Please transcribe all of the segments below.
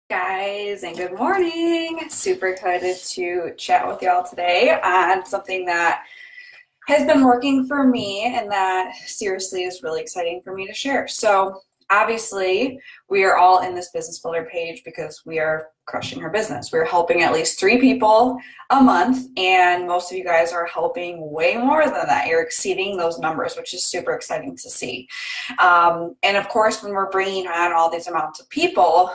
Guys, and good morning. Super excited to chat with y'all today on something that has been working for me and that seriously is really exciting for me to share. So obviously we are all in this business builder page because we are crushing our business. We're helping at least 3 people a month, and most of you guys are helping way more than that. You're exceeding those numbers, which is super exciting to see. And of course, when we're bringing on all these amounts of people,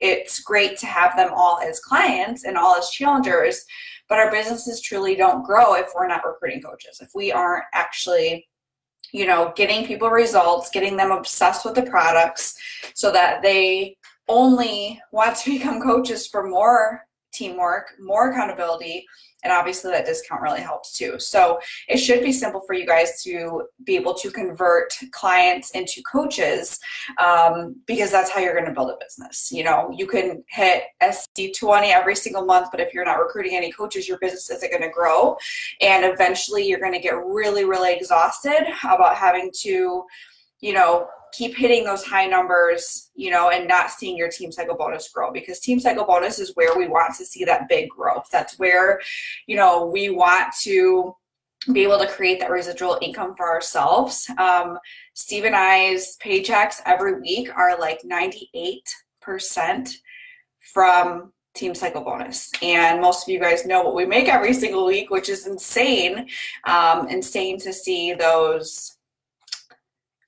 it's great to have them all as clients and all as challengers, but our businesses truly don't grow if we're not recruiting coaches, if we aren't actually getting people results, getting them obsessed with the products so that they only want to become coaches for more teamwork, more accountability, and obviously that discount really helps too. So it should be simple for you guys to be able to convert clients into coaches, because that's how you're going to build a business. You can hit SC20 every single month, but if you're not recruiting any coaches, your business isn't going to grow. And eventually you're going to get really, really exhausted about having to, keep hitting those high numbers, and not seeing your team cycle bonus grow, because team cycle bonus is where we want to see that big growth. That's where, we want to be able to create that residual income for ourselves. Steve and I's paychecks every week are like 98% from team cycle bonus. And most of you guys know what we make every single week, which is insane. Insane to see those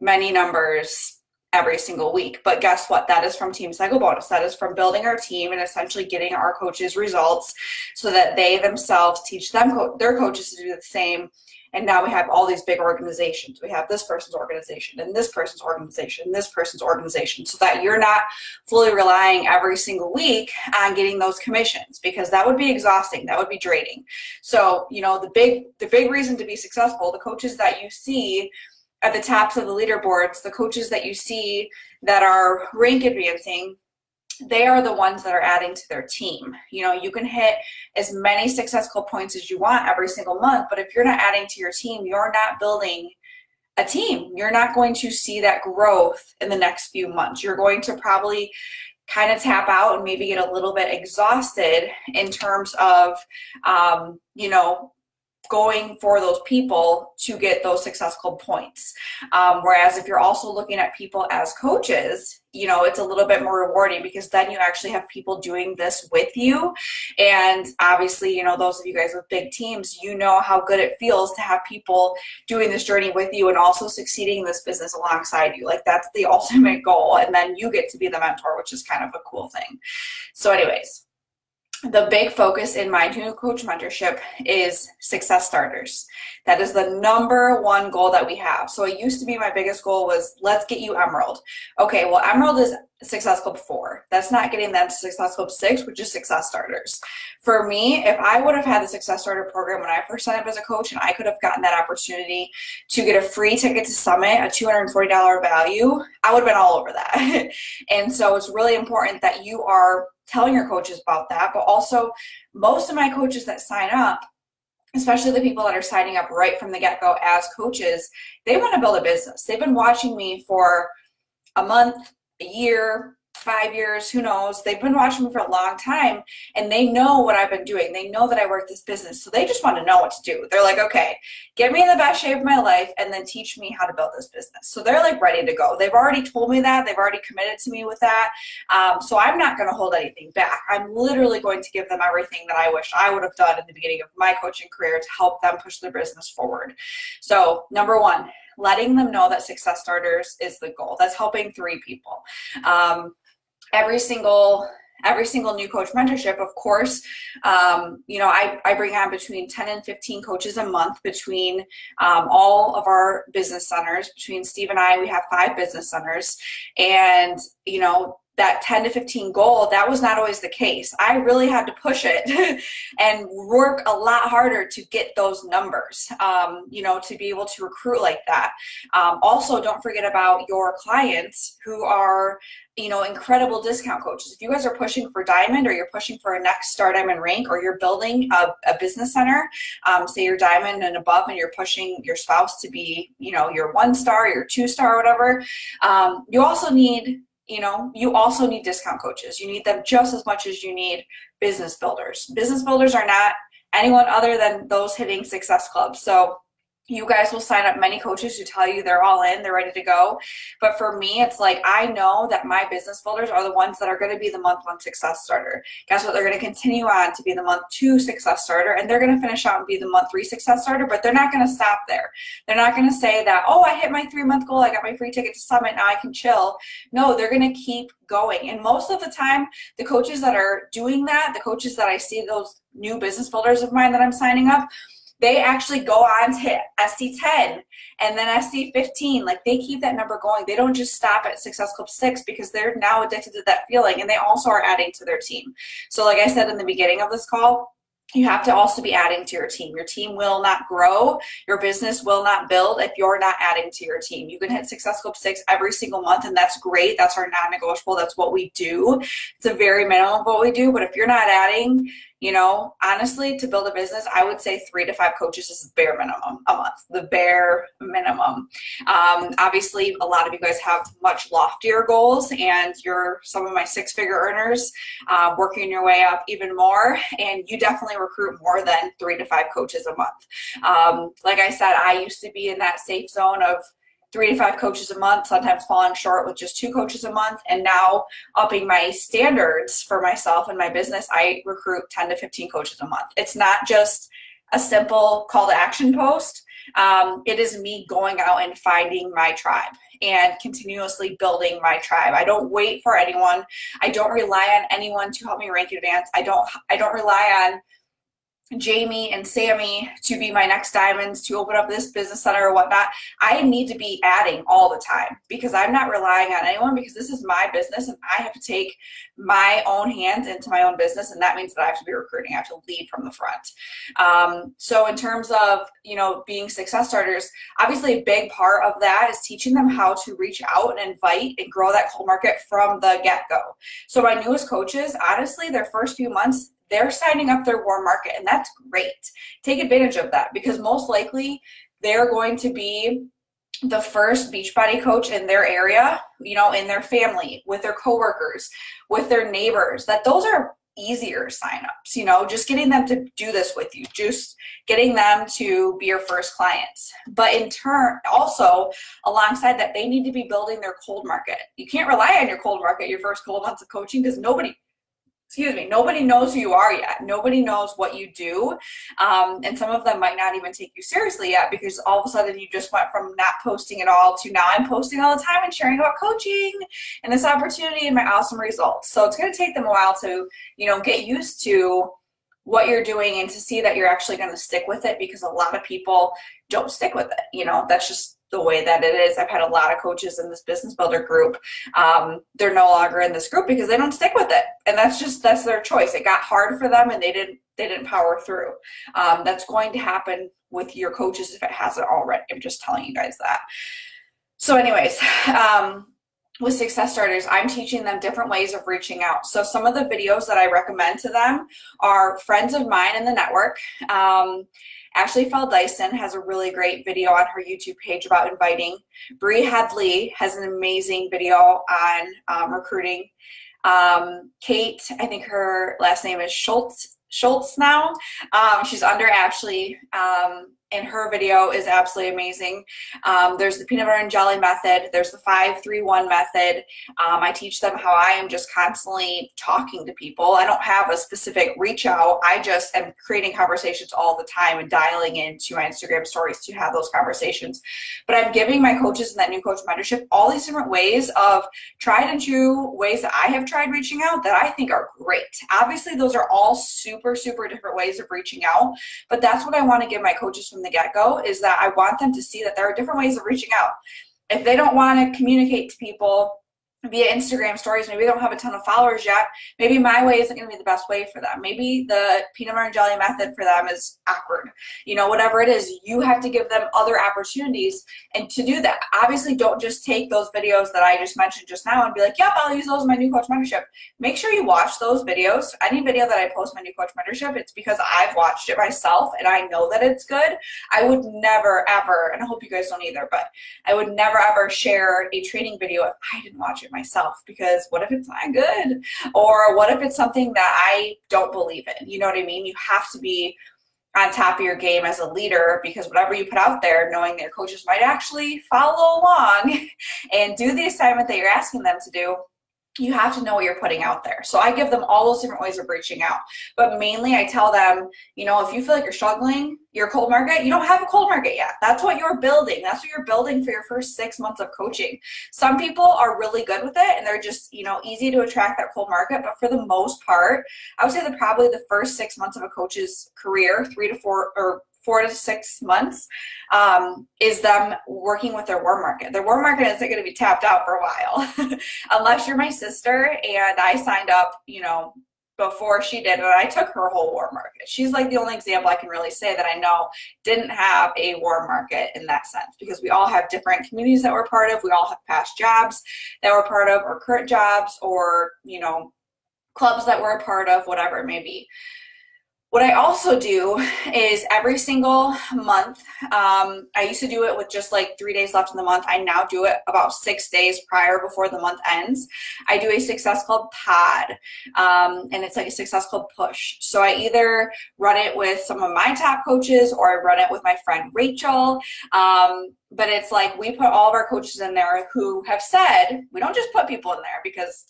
many numbers every single week. But guess what? That is from team cycle bonus. That is from building our team and essentially getting our coaches results so that they themselves teach their coaches to do the same. And now we have all these big organizations. We have this person's organization and this person's organization and this person's organization, so that you're not fully relying every single week on getting those commissions, because that would be exhausting. That would be draining. So, the big reason to be successful, the coaches that you see at the tops of the leaderboards, the coaches that you see that are rank advancing, they are the ones that are adding to their team. You can hit as many successful points as you want every single month, but if you're not adding to your team, you're not building a team. You're not going to see that growth in the next few months. You're going to probably kind of tap out and maybe get a little bit exhausted in terms of, going for those people to get those successful points. Whereas if you're also looking at people as coaches, it's a little bit more rewarding, because then you actually have people doing this with you. And obviously, those of you guys with big teams, how good it feels to have people doing this journey with you and also succeeding in this business alongside you. Like, that's the ultimate goal. And then you get to be the mentor, which is kind of a cool thing. So anyways, the big focus in my new coach mentorship is success starters. That is the #1 goal that we have. So it used to be my biggest goal was, let's get you Emerald. Okay, well, Emerald is Success Club 4. That's not getting them to Success Club 6, which is success starters. For me, if I would have had the success starter program when I first signed up as a coach, and I could have gotten that opportunity to get a free ticket to Summit, a $240 value, I would have been all over that. And so it's really important that you are telling your coaches about that. But also, most of my coaches that sign up, especially the people that are signing up right from the get-go as coaches, they want to build a business. They've been watching me for a month, a year, 5 years, who knows. They've been watching me for a long time, and they know what I've been doing. They know that I work this business, so they just want to know what to do. They're like, okay, get me in the best shape of my life and then teach me how to build this business. So they're like ready to go. They've already told me that. They've already committed to me with that. So I'm not going to hold anything back. I'm literally going to give them everything that I wish I would have done in the beginning of my coaching career to help them push their business forward. So #1, letting them know that success starters is the goal. That's helping 3 people. Every single new coach mentorship, of course, I bring on between 10 and 15 coaches a month between all of our business centers. Between Steve and I, we have 5 business centers. And, that 10 to 15 goal, that was not always the case. I really had to push it and work a lot harder to get those numbers, to be able to recruit like that. Also, don't forget about your clients who are, incredible discount coaches. If you guys are pushing for Diamond, or you're pushing for a next Star Diamond rank, or you're building a business center, say you're Diamond and above, and you're pushing your spouse to be, your 1 star, your 2 star, or whatever, you also need you know, you also need discount coaches. You need them just as much as you need business builders. Business builders are not anyone other than those hitting Success Club. So you guys will sign up many coaches who tell you they're all in, they're ready to go. But for me, it's like, I know that my business builders are the ones that are going to be the month 1 success starter. Guess what? They're going to continue on to be the month 2 success starter, and they're going to finish out and be the month 3 success starter, but they're not going to stop there. They're not going to say that, oh, I hit my 3-month goal, I got my free ticket to Summit, now I can chill. No, they're going to keep going. And most of the time, the coaches that are doing that, the coaches that I see, those new business builders of mine that I'm signing up, they actually go on to hit SC10 and then SC15. Like, they keep that number going. They don't just stop at Success Club 6 because they're now addicted to that feeling, and they also are adding to their team. So like I said in the beginning of this call, you have to also be adding to your team. Your team will not grow. Your business will not build if you're not adding to your team. You can hit Success Club 6 every single month, and that's great. That's our non-negotiable. That's what we do. It's a very minimum of what we do. But if you're not adding, you know, honestly, to build a business, I would say 3 to 5 coaches is the bare minimum a month, the bare minimum. Obviously, a lot of you guys have much loftier goals, and you're some of my 6-figure earners, working your way up even more, and you definitely recruit more than 3 to 5 coaches a month. Like I said, I used to be in that safe zone of 3 to 5 coaches a month, sometimes falling short with just 2 coaches a month. And now, upping my standards for myself and my business, I recruit 10 to 15 coaches a month. It's not just a simple call to action post. It is me going out and finding my tribe and continuously building my tribe. I don't wait for anyone. I don't rely on anyone to help me rank advance. I don't rely on Jamie and Sammy to be my next diamonds, to open up this business center or whatnot. I need to be adding all the time because I'm not relying on anyone, because this is my business and I have to take my own hands into my own business, and that means that I have to be recruiting. I have to lead from the front. So in terms of, you know, being success starters, obviously a big part of that is teaching them how to reach out and invite and grow that cold market from the get-go. So my newest coaches, honestly, their first few months, they're signing up their warm market, and that's great. Take advantage of that, because most likely they're going to be the first Beachbody coach in their area, you know, in their family, with their coworkers, with their neighbors. That those are easier signups, you know, just getting them to do this with you, just getting them to be your first clients. But in turn, also alongside that, they need to be building their cold market. You can't rely on your cold market your first couple months of coaching, because nobody knows who you are yet. Nobody knows what you do. And some of them might not even take you seriously yet, because all of a sudden you just went from not posting at all to now I'm posting all the time and sharing about coaching and this opportunity and my awesome results. So it's going to take them a while to, you know, get used to what you're doing and to see that you're actually going to stick with it, because a lot of people don't stick with it. You know, that's just the way that it is. I've had a lot of coaches in this business builder group. They're no longer in this group because they don't stick with it, and that's their choice. It got hard for them and they didn't power through. That's going to happen with your coaches if it hasn't already. I'm just telling you guys that. So anyways, with success starters, I'm teaching them different ways of reaching out. So some of the videos that I recommend to them are friends of mine in the network. Ashley Fell Dyson has a really great video on her YouTube page about inviting. Bree Headley has an amazing video on recruiting. Kate, I think her last name is Schultz now. She's under Ashley. And her video is absolutely amazing. There's the peanut butter and jelly method. There's the 5-3-1 method. I teach them how I am just constantly talking to people. I don't have a specific reach out. I just am creating conversations all the time and dialing into my Instagram stories to have those conversations. But I'm giving my coaches in that new coach mentorship all these different ways of tried and true ways that I have tried reaching out that I think are great. Obviously, those are all super, super different ways of reaching out. But that's what I want to give my coaches from the get-go, is that I want them to see that there are different ways of reaching out. If they don't want to communicate to people via Instagram stories, maybe they don't have a ton of followers yet, maybe my way isn't going to be the best way for them. Maybe the peanut butter and jelly method for them is awkward. You know, whatever it is, you have to give them other opportunities. And to do that, obviously don't just take those videos that I just mentioned just now and be like, yep, I'll use those in my new coach mentorship. Make sure you watch those videos. Any video that I post in my new coach mentorship, it's because I've watched it myself and I know that it's good. I would never, ever, and I hope you guys don't either, but I would never, ever share a training video if I didn't watch it myself, because what if it's not good? Or what if it's something that I don't believe in? You know what I mean? You have to be on top of your game as a leader, because whatever you put out there, knowing that your coaches might actually follow along and do the assignment that you're asking them to do, you have to know what you're putting out there. So I give them all those different ways of reaching out. But mainly I tell them, you know, if you feel like you're struggling, your cold market, you don't have a cold market yet. That's what you're building. That's what you're building for your first 6 months of coaching. Some people are really good with it and they're just, you know, easy to attract that cold market. But for the most part, I would say that probably the first 6 months of a coach's career, 4 to 6 months, is them working with their warm market. Their warm market isn't going to be tapped out for a while unless you're my sister and I signed up, you know, before she did, and I took her whole warm market. She's like the only example I can really say that I know didn't have a warm market in that sense, because we all have different communities that we're part of. We all have past jobs that we're part of, or current jobs, or, you know, clubs that we're a part of, whatever it may be. What I also do is every single month, I used to do it with just like 3 days left in the month. I now do it about 6 days prior before the month ends. I do a Success Club pod, and it's like a Success Club push. So I either run it with some of my top coaches or I run it with my friend Rachel. But it's like we put all of our coaches in there who have said, we don't just put people in there because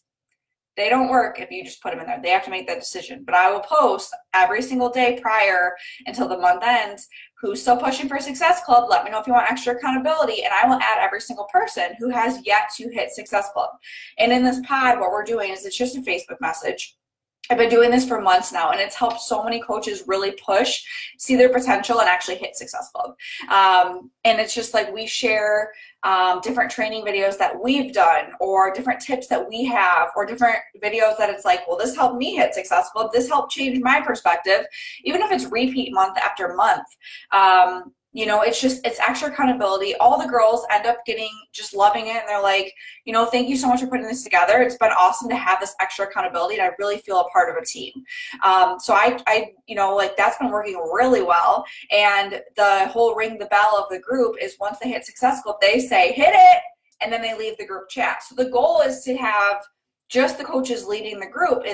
they don't work if you just put them in there. They have to make that decision. But I will post every single day prior until the month ends, who's still pushing for Success Club. Let me know if you want extra accountability. And I will add every single person who has yet to hit Success Club. And in this pod, what we're doing is it's just a Facebook message. I've been doing this for months now, and it's helped so many coaches really push, see their potential, and actually hit Success Club. And it's just like we share different training videos that we've done, or different tips that we have, or different videos that it's like, well, this helped me hit Success Club. This helped change my perspective, even if it's repeat month after month. You know, it's extra accountability. All the girls end up just loving it. And they're like, you know, thank you so much for putting this together. It's been awesome to have this extra accountability. And I really feel a part of a team. So I, you know, like that's been working really well. And the whole ring the bell of the group is once they hit Success Club, they say, hit it. And then they leave the group chat. So the goal is to have just the coaches leading the group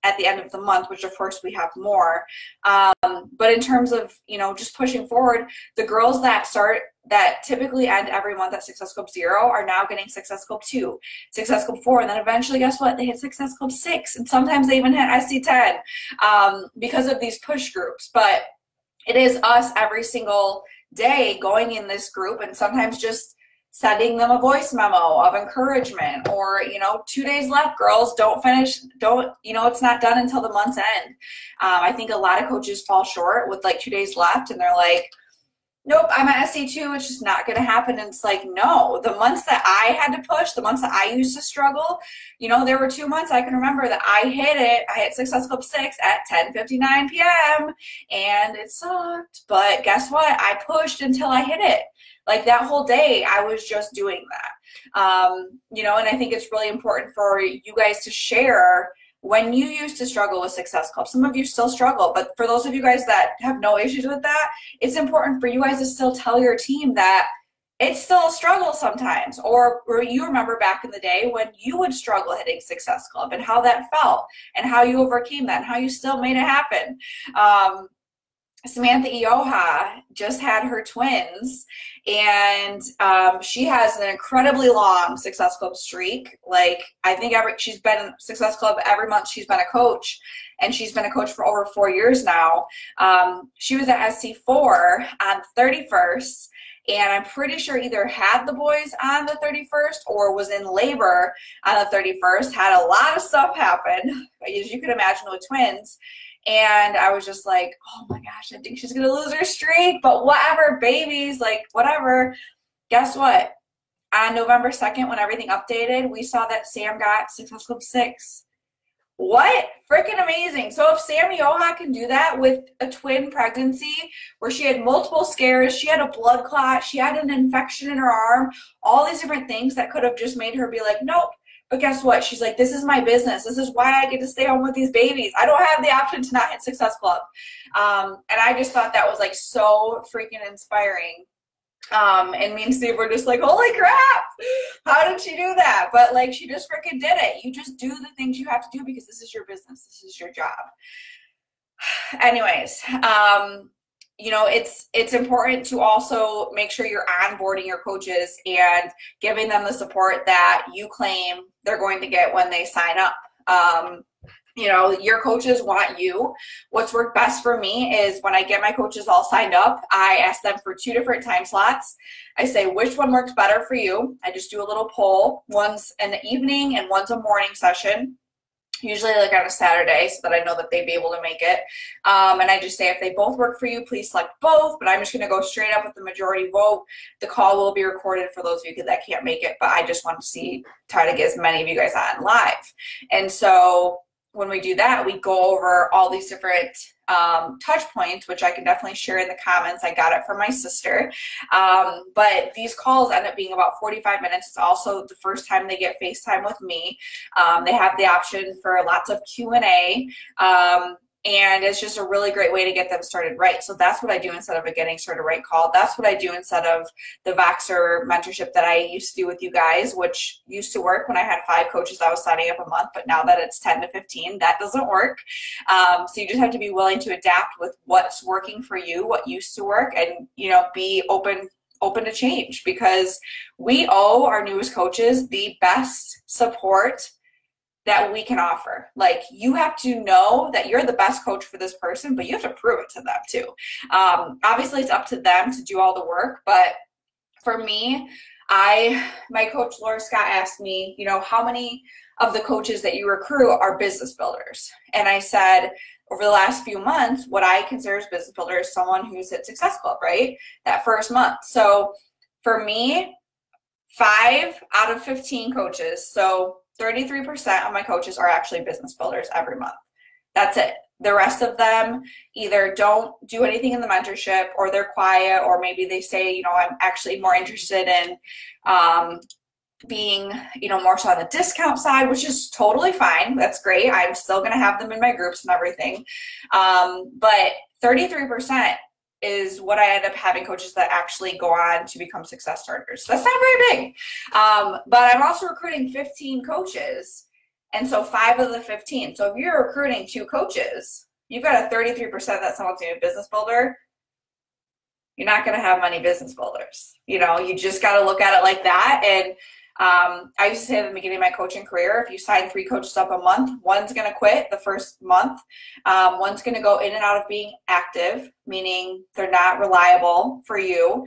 at the end of the month, which of course we have more. But in terms of, you know, just pushing forward, the girls that typically end every month at Success Club 0 are now getting Success Club 2, Success Club 4, and then eventually, guess what? They hit Success Club 6, and sometimes they even hit SC10 because of these push groups. But it is us every single day going in this group, and sometimes just sending them a voice memo of encouragement, or, you know, 2 days left, girls, you know, it's not done until the month's end. I think a lot of coaches fall short with like 2 days left, and they're like, nope, I'm at SC2, it's just not going to happen. And it's like, no, the months that I had to push, the months that I used to struggle, you know, there were 2 months I can remember that I hit Success Club 6 at 10:59 p.m. and it sucked. But guess what? I pushed until I hit it. Like that whole day, I was just doing that. You know, and I think it's really important for you guys to share when you used to struggle with Success Club. Some of you still struggle, but for those of you guys that have no issues with that, it's important for you guys to still tell your team that it's still a struggle sometimes. Or you remember back in the day when you would struggle hitting Success Club and how that felt and how you overcame that and how you still made it happen. Samantha Ioha just had her twins, and she has an incredibly long Success Club streak. Like, I think she's been Success Club every month she's been a coach, and she's been a coach for over 4 years now. She was at SC4 on the 31st, and I'm pretty sure either had the boys on the 31st or was in labor on the 31st, had a lot of stuff happen, as you can imagine with twins. And I was just like, oh my gosh, I think she's going to lose her streak, but whatever, babies, like whatever. Guess what? On November 2nd, when everything updated, we saw that Sam got Success Club 6. What? Freaking amazing. So if Sam Ioha can do that with a twin pregnancy where she had multiple scares, she had a blood clot, she had an infection in her arm, all these different things that could have just made her be like, nope. But guess what? She's like, this is my business. This is why I get to stay home with these babies. I don't have the option to not hit Success Club. And I just thought that was like so freaking inspiring. And me and Steve were just like, holy crap, how did she do that? But like, she just freaking did it. You just do the things you have to do because this is your business. This is your job. Anyways, you know, it's important to also make sure you're onboarding your coaches and giving them the support that you claim they're going to get when they sign up. You know, your coaches want you. What's worked best for me is when I get my coaches all signed up, I ask them for 2 different time slots. I say, which one works better for you? I just do a little poll. One's in the evening and one's a morning session, usually like on a Saturday, so that I know that they'd be able to make it. And I just say, if they both work for you, please select both, but I'm just going to go straight up with the majority vote. The call will be recorded for those of you that can't make it, but I just want to try to get as many of you guys on live. And so when we do that, we go over all these different touch points, which I can definitely share in the comments. I got it from my sister. But these calls end up being about 45 minutes. It's also the first time they get FaceTime with me. They have the option for lots of Q&A. And it's just a really great way to get them started right. So that's what I do instead of a getting started right call. That's what I do instead of the Voxer mentorship that I used to do with you guys, which used to work when I had 5 coaches I was signing up a month. But now that it's 10 to 15, that doesn't work. So you just have to be willing to adapt with what's working for you, what used to work, and, you know, be open to change, because we owe our newest coaches the best support that we can offer. Like, you have to know that you're the best coach for this person, but you have to prove it to them too. Obviously it's up to them to do all the work, but for me, my coach Laura Scott asked me, you know, how many of the coaches that you recruit are business builders? And I said, over the last few months, what I consider as business builder is someone who's hit Success Club, right? That first month. So for me, 5 out of 15 coaches, so 33% of my coaches are actually business builders every month. That's it. The rest of them either don't do anything in the mentorship, or they're quiet, or maybe they say, you know, I'm actually more interested in being, you know, more so on the discount side, which is totally fine. That's great. I'm still going to have them in my groups and everything. But 33% is what I end up having coaches that actually go on to become success starters. That's not very big. But I'm also recruiting 15 coaches. And so 5 of the 15. So if you're recruiting 2 coaches, you've got a 33% that someone's going to be a business builder. You're not going to have many business builders. You know, you just got to look at it like that. And I used to say at the beginning of my coaching career, if you sign 3 coaches up a month, one's going to quit the first month. One's going to go in and out of being active, meaning they're not reliable for you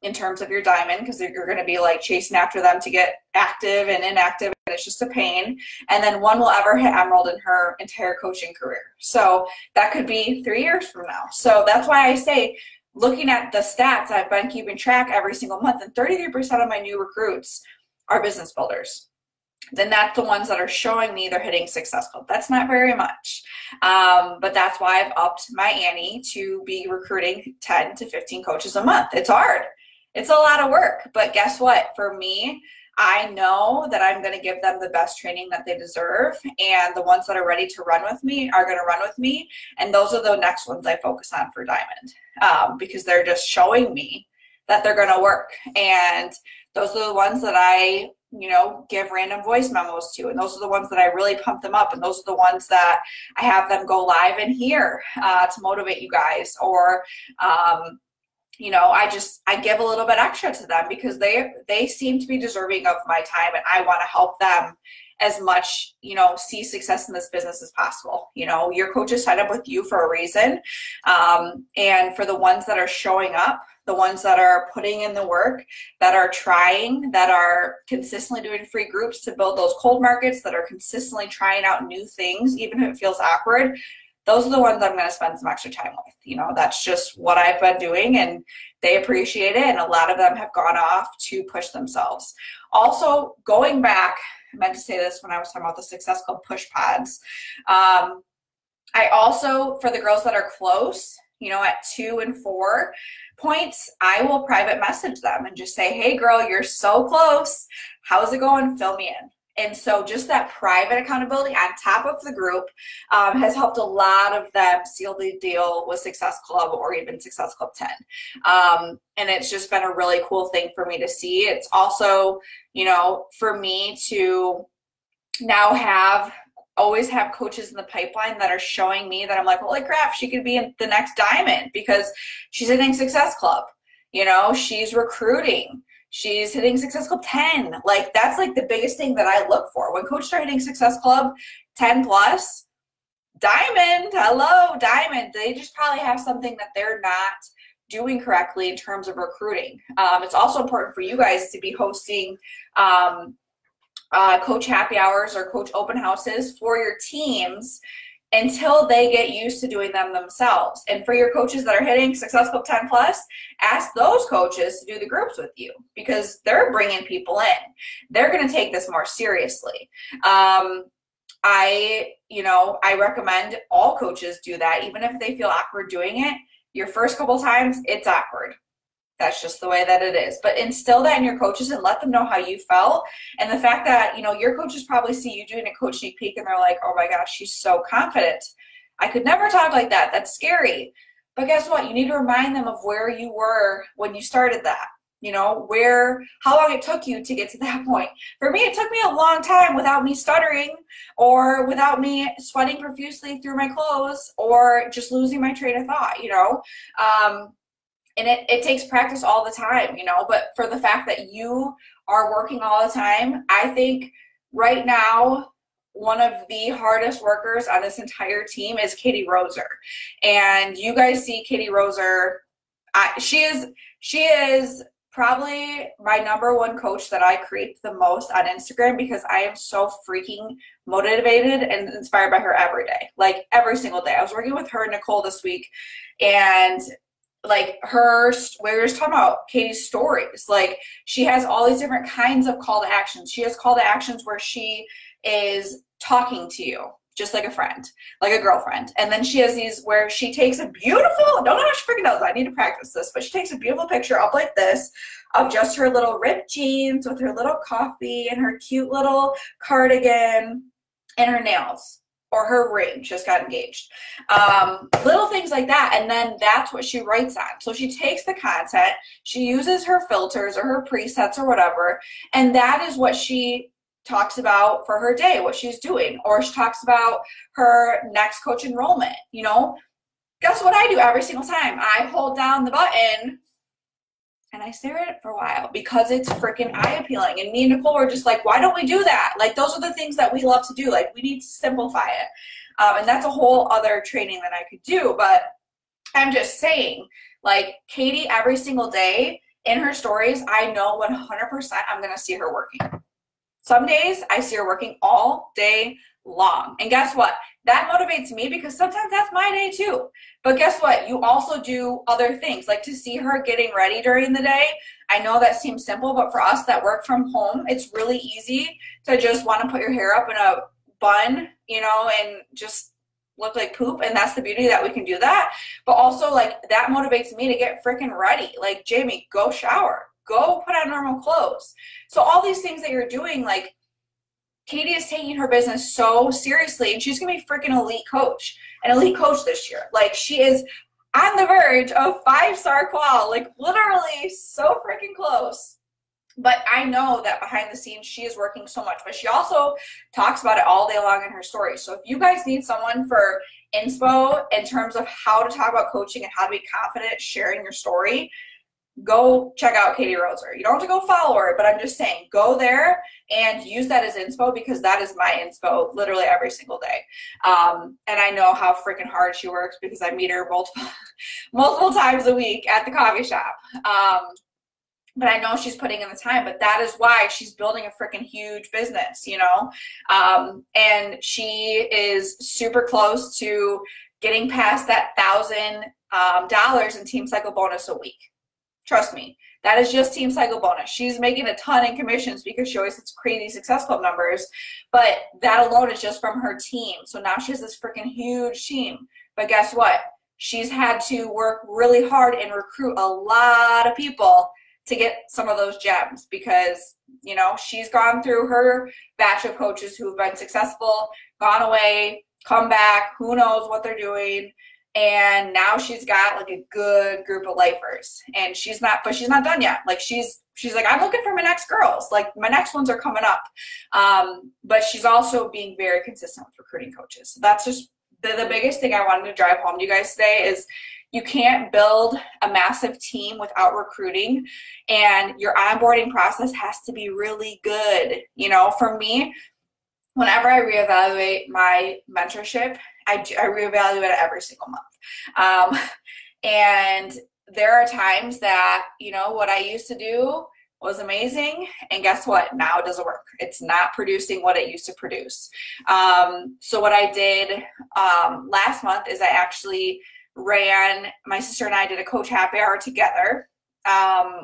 in terms of your diamond, because you're going to be like chasing after them to get active and inactive, and it's just a pain. And then one will ever hit emerald in her entire coaching career. So that could be 3 years from now. So that's why I say, looking at the stats, I've been keeping track every single month, and 33% of my new recruits are business builders. Then that's the ones that are showing me they're hitting Success Club. That's not very much, but that's why I've upped my ante to be recruiting 10 to 15 coaches a month. It's hard. It's a lot of work, but guess what? For me, I know that I'm going to give them the best training that they deserve, and the ones that are ready to run with me are going to run with me, and those are the next ones I focus on for Diamond, because they're just showing me that they're going to work. And those are the ones that I, you know, give random voice memos to, and those are the ones that I really pump them up, and those are the ones that I have them go live in here to motivate you guys, or you know, I give a little bit extra to them because they seem to be deserving of my time, and I want to help them as much, you know, see success in this business as possible. You know, your coaches signed up with you for a reason. And for the ones that are showing up, the ones that are putting in the work, that are trying, that are consistently doing free groups to build those cold markets, that are consistently trying out new things, even if it feels awkward, those are the ones I'm going to spend some extra time with. You know, that's just what I've been doing, and they appreciate it. And a lot of them have gone off to push themselves. Also, going back, I meant to say this when I was talking about the Success Club push pods. I also, for the girls that are close, you know, at 2 and 4 points, I will private message them and just say, hey girl, you're so close. How's it going? Fill me in. And so just that private accountability on top of the group has helped a lot of them seal the deal with Success Club or even Success Club 10. And it's just been a really cool thing for me to see. It's also, you know, for me to now always have coaches in the pipeline that are showing me that I'm like, holy crap, she could be in the next diamond because she's hitting Success Club. You know, she's recruiting. She's hitting Success Club 10. Like, that's like the biggest thing that I look for. When coaches are hitting Success Club 10 plus, diamond, hello, diamond. They just probably have something that they're not doing correctly in terms of recruiting. It's also important for you guys to be hosting coach happy hours or coach open houses for your teams until they get used to doing them themselves. And for your coaches that are hitting Success Club 10 plus, ask those coaches to do the groups with you because they're bringing people in. They're going to take this more seriously. I recommend all coaches do that, even if they feel awkward doing it. Your first couple times, it's awkward. That's just the way that it is. But instill that in your coaches and let them know how you felt. And the fact that, you know, your coaches probably see you doing a coach sneak peek and they're like, oh my gosh, she's so confident. I could never talk like that. That's scary. But guess what? You need to remind them of where you were when you started that. You know, how long it took you to get to that point. For me, it took me a long time without me stuttering or without me sweating profusely through my clothes or just losing my train of thought, you know. And it takes practice all the time, you know, but for the fact that you are working all the time, I think right now, one of the hardest workers on this entire team is Katie Roser. And you guys see Katie Roser, she is probably my #1 coach that I create the most on Instagram because I am so freaking motivated and inspired by her every day, like every single day. I was working with her and Nicole this week, and like we were just talking about Katie's stories. Like, she has all these different kinds of call to actions. She has call to actions where she is talking to you just like a friend, like a girlfriend. And then she has these where she takes a beautiful, don't know how she freaking does, I need to practice this, but she takes a beautiful picture up like this of just her little ripped jeans with her little coffee and her cute little cardigan and her nails. Or her ring, just got engaged. Little things like that, and then that's what she writes on. So she takes the content, she uses her filters or her presets or whatever, and that is what she talks about for her day, what she's doing. Or she talks about her next coach enrollment, you know. Guess what I do every single time? I hold down the button and I stare at it for a while because it's freaking eye appealing. And me and Nicole were just like, why don't we do that? Like, those are the things that we love to do. Like, we need to simplify it. And that's a whole other training that I could do. But I'm just saying, like, Katie, every single day in her stories, I know 100% I'm going to see her working. Some days I see her working all day long. And guess what? That motivates me because sometimes that's my day too. But guess what? You also do other things, like to see her getting ready during the day. I know that seems simple, but for us that work from home, it's really easy to just want to put your hair up in a bun, you know, and just look like poop. And that's the beauty that we can do that. But also, like, that motivates me to get freaking ready. Like, Jamie, go shower, go put on normal clothes. So all these things that you're doing, like, Katie is taking her business so seriously, and she's going to be freaking an elite coach this year. Like, she is on the verge of 5-star qual, like, literally so freaking close. But I know that behind the scenes, she is working so much. But she also talks about it all day long in her story. So if you guys need someone for inspo in terms of how to talk about coaching and how to be confident sharing your story, go check out Katie Roser. You don't have to go follow her, but I'm just saying, go there and use that as inspo because that is my inspo literally every single day. And I know how freaking hard she works because I meet her multiple times a week at the coffee shop. But I know she's putting in the time, but that is why she's building a freaking huge business, you know? And she is super close to getting past that $1,000 in Team Cycle bonus a week. Trust me, that is just Team Cycle bonus. She's making a ton in commissions because she always hits crazy Success Club numbers, but that alone is just from her team. So now she has this freaking huge team. But guess what? She's had to work really hard and recruit a lot of people to get some of those gems because, you know, she's gone through her batch of coaches who've been successful, gone away, come back, who knows what they're doing. And now she's got like a good group of lifers, and she's not done yet. Like she's like, I'm looking for my next girls. Like my next ones are coming up. But she's also being very consistent with recruiting coaches. So that's just the biggest thing I wanted to drive home to you guys today is you can't build a massive team without recruiting, and your onboarding process has to be really good. You know, for me, whenever I reevaluate my mentorship, I reevaluate it every single month. And there are times that, you know, what I used to do was amazing, and guess what? Now it doesn't work. It's not producing what it used to produce. So what I did last month is I actually ran, my sister and I did a coach happy hour together,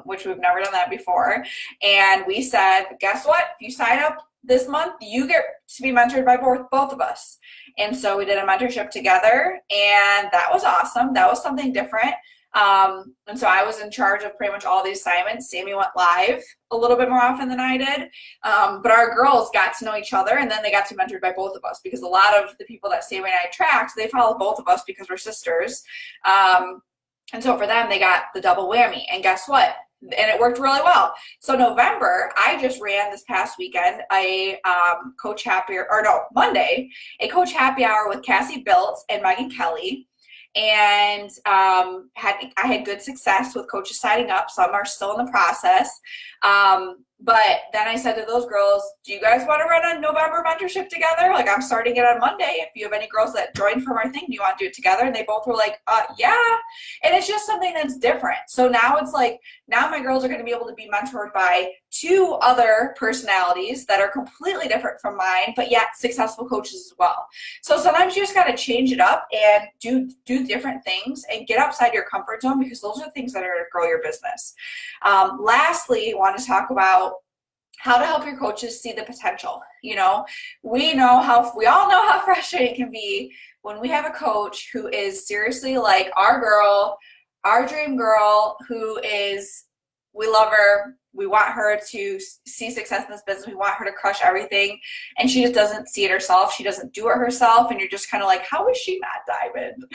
which we've never done that before. And we said, guess what? If you sign up this month, you get to be mentored by both of us. And so we did a mentorship together, and that was awesome. That was something different. And so I was in charge of pretty much all the assignments. Sammy went live a little bit more often than I did. But our girls got to know each other, and then they got to be mentored by both of us because a lot of the people that Sammy and I attract, they follow both of us because we're sisters. And so for them, they got the double whammy. And guess what? And it worked really well. So November, I just ran this past weekend a Monday, a coach happy hour with Cassie Biltz and Megan Kelly. And I had good success with coaches signing up. Some are still in the process. But then I said to those girls, do you guys want to run a November mentorship together? Like, I'm starting it on Monday. If you have any girls that joined from our thing, do you want to do it together? And they both were like, yeah. And it's just something that's different. So now it's like, now my girls are going to be able to be mentored by two other personalities that are completely different from mine, but yet successful coaches as well. So sometimes you just got to change it up and do different things and get outside your comfort zone, because those are the things that are going to grow your business. Lastly, I want to talk about how to help your coaches see the potential. You know, we all know how frustrating it can be when we have a coach who is seriously like our girl, our dream girl, we love her. We want her to see success in this business. We want her to crush everything. And she just doesn't see it herself. She doesn't do it herself. And you're just kind of like, how is she not diamond?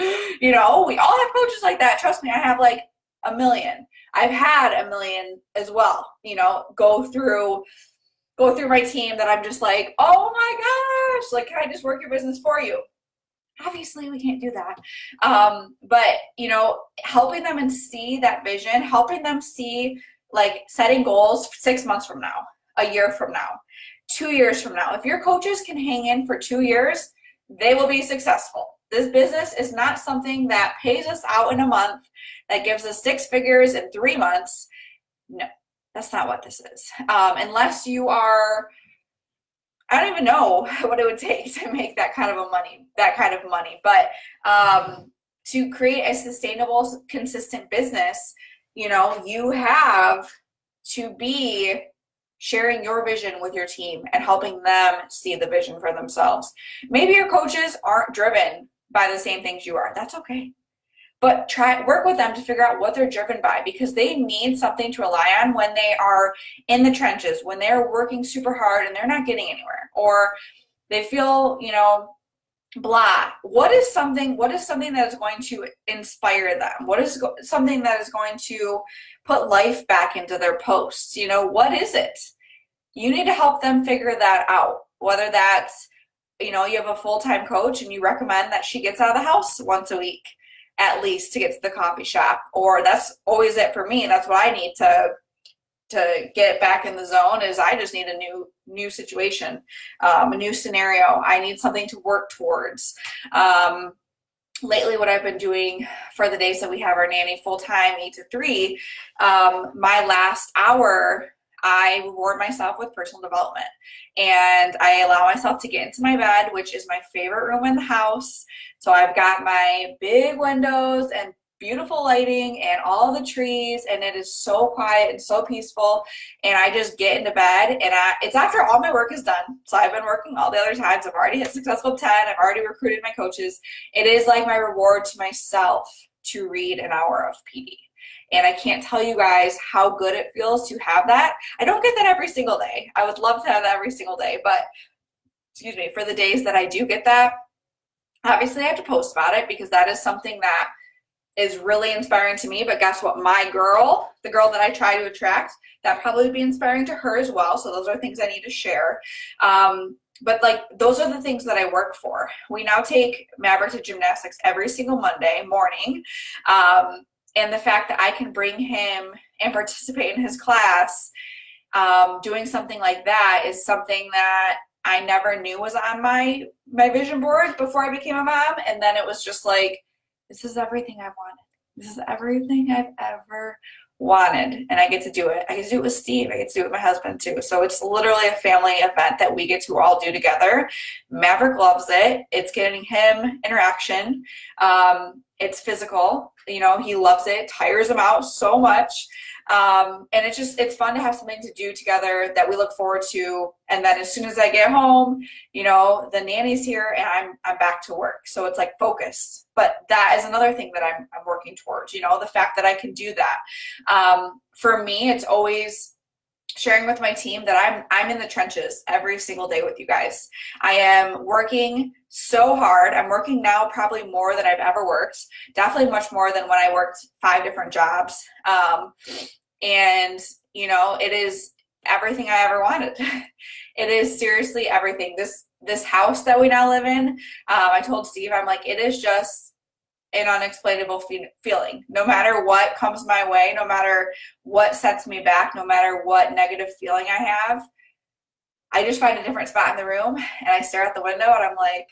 You know, we all have coaches like that. Trust me, I have like a million. I've had a million as well, you know, go through my team that I'm just like, oh my gosh, like, can I just work your business for you? Obviously, we can't do that. But, you know, helping them and see that vision, helping them see, like, setting goals 6 months from now, a year from now, 2 years from now. If your coaches can hang in for 2 years, they will be successful. This business is not something that pays us out in a month, that gives us 6 figures in 3 months. No, that's not what this is. Unless you are, I don't even know what it would take to make that kind of money. But to create a sustainable, consistent business, you know, you have to be sharing your vision with your team and helping them see the vision for themselves. Maybe your coaches aren't driven by the same things you are. That's okay. But work with them to figure out what they're driven by, because they need something to rely on when they are in the trenches, when they're working super hard and they're not getting anywhere, or they feel, you know, blah. What is something that is going to inspire them? What is something that is going to put life back into their posts? You know, what is it? You need to help them figure that out. Whether that's, you know, you have a full-time coach and you recommend that she gets out of the house once a week at least to get to the coffee shop, or that's always it for me. That's what I need to get back in the zone, is I just need a new situation, a new scenario. I need something to work towards. Lately, what I've been doing for the days that we have our nanny full-time, 8 to 3, my last hour, I reward myself with personal development, and I allow myself to get into my bed, which is my favorite room in the house. So I've got my big windows and beautiful lighting and all the trees, and it is so quiet and so peaceful, and I just get into bed, and it's after all my work is done. So I've been working all the other times. I've already hit successful 10. I've already recruited my coaches. It is like my reward to myself to read an hour of PD. And I can't tell you guys how good it feels to have that. I don't get that every single day. I would love to have that every single day, but excuse me, for the days that I do get that, obviously I have to post about it because that is something that is really inspiring to me. But guess what? My girl, the girl that I try to attract, that probably be inspiring to her as well. So those are things I need to share. But like, those are the things that I work for. We now take Maverick to gymnastics every single Monday morning. And the fact that I can bring him and participate in his class, doing something like that is something that I never knew was on my vision board before I became a mom. And then it was just like, this is everything I've wanted. This is everything I've ever wanted. And I get to do it. I get to do it with Steve. I get to do it with my husband too. So it's literally a family event that we get to all do together. Maverick loves it. It's getting him interaction. It's physical. You know, he loves it. It tires him out so much. And it's fun to have something to do together that we look forward to. And then as soon as I get home, you know, the nanny's here and I'm back to work. So it's like focused. But that is another thing that I'm working towards, you know, the fact that I can do that. For me, it's always sharing with my team that I'm in the trenches every single day with you guys. I am working so hard. I'm working now probably more than I've ever worked. Definitely much more than when I worked 5 different jobs. And, you know, it is everything I ever wanted. It is seriously everything. This house that we now live in, I told Steve, I'm like, it is just an unexplainable feeling. No matter what comes my way, no matter what sets me back, no matter what negative feeling I have, I just find a different spot in the room and I stare out the window and I'm like,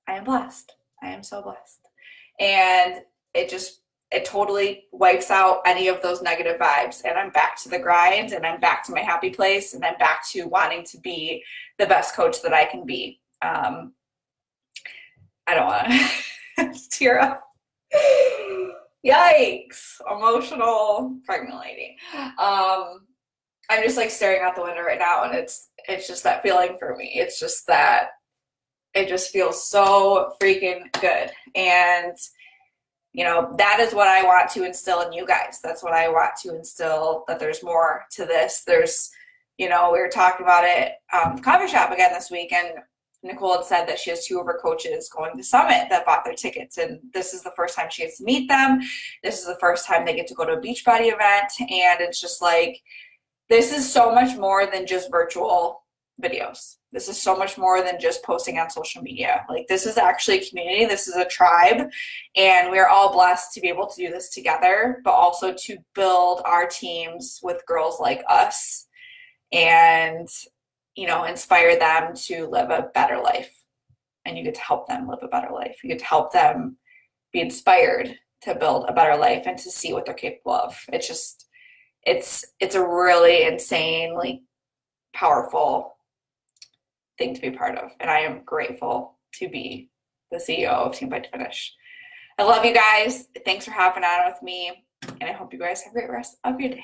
I am blessed. I am so blessed. And it totally wipes out any of those negative vibes. And I'm back to the grind and I'm back to my happy place and I'm back to wanting to be the best coach that I can be. I don't want to tear up. Yikes. Emotional pregnant lady. I'm just like staring out the window right now and it's just that feeling for me. It's just that it just feels so freaking good. And you know, that is what I want to instill in you guys. That's what I want to instill, that there's more to this. There's, you know, we were talking about it, coffee shop again this week, and Nicole had said that she has 2 of her coaches going to Summit that bought their tickets, and this is the first time she gets to meet them. This is the first time they get to go to a Beachbody event, and it's just like, this is so much more than just virtual videos. This is so much more than just posting on social media. Like, this is actually a community. This is a tribe, and we're all blessed to be able to do this together, but also to build our teams with girls like us and, you know, inspire them to live a better life. And you get to help them live a better life. You get to help them be inspired to build a better life and to see what they're capable of. It's just, it's a really insanely powerful thing to be part of, and I am grateful to be the CEO of Team Fight to Finish. I love you guys. Thanks for hopping on with me, and I hope you guys have a great rest of your day.